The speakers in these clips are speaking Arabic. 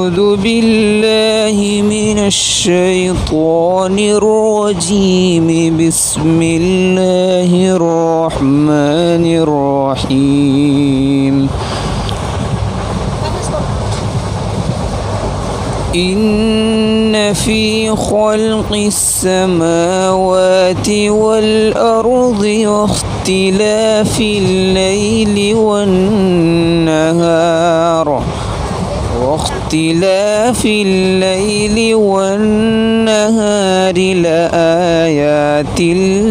أعوذ بالله من الشيطان الرجيم. بسم الله الرحمن الرحيم. إن في خلق السماوات والأرض واختلاف الليل والنهار لآيات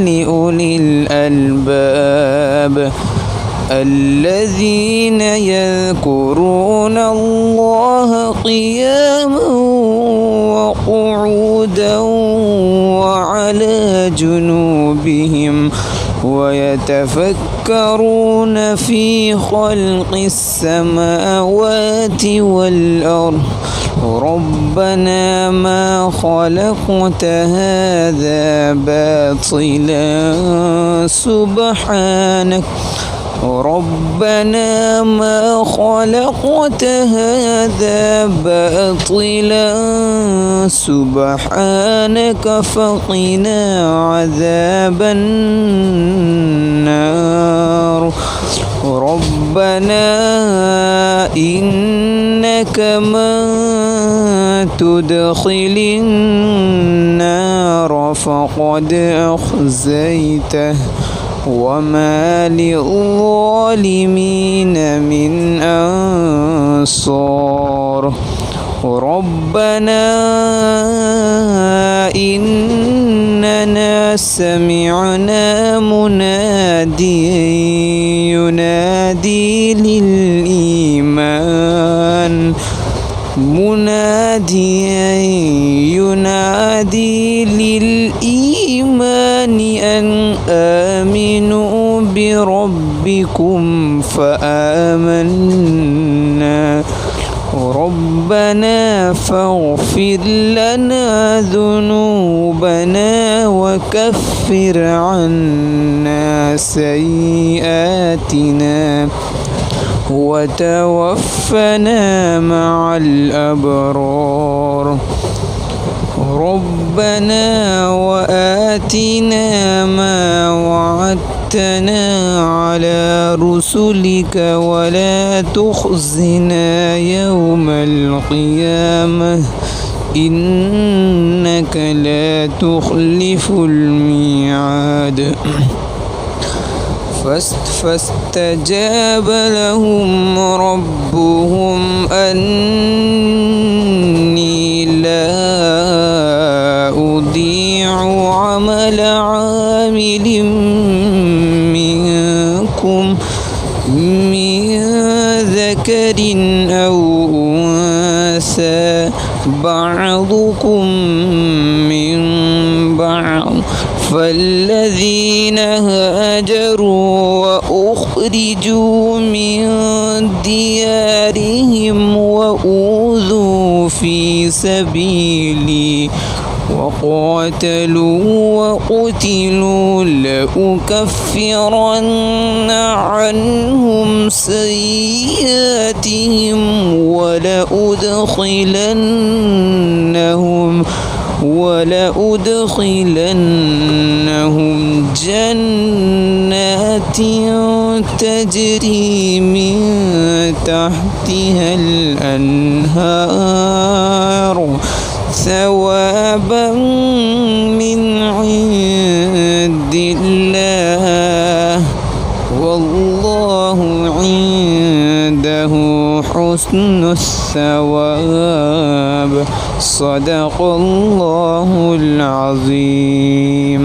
لأولي الألباب الذين يذكرون الله قياما وقعودا وعلى جنوبهم ويتفكرون في خلق السماوات والأرض ربنا ما خلقت هذا باطلا سبحانك ربنا ما خلقت هذا باطلا سبحانك فقنا عذاب النار ربنا إنك من تدخل النار فقد أخزيته وما للظالمين من أنصار ربنا إننا سمعنا مناديا ينادي للإيمان أن آمنوا بربكم فآمنا ربنا فاغفر لنا ذنوبنا وكفر عنا سيئاتنا وتوفنا مع الأبرار ربنا وآتنا ما وعدتنا على رسلك ولا تخزنا يوم القيامة إنك لا تخلف الميعاد فاستجاب لهم ربهم أني لا أضيع عمل عامل منكم من ذكر أو أنثى بعضكم من بعض فالذين هاجروا وأخرجوا من ديارهم وأوذوا في سبيلي وقاتلوا وقتلوا لأكفرن عنهم سيئاتهم ولأدخلنهم جنات تجري من تحتها الأنهار ثوابا من عند الله والله عنده حسن الثواب صدق الله العظيم.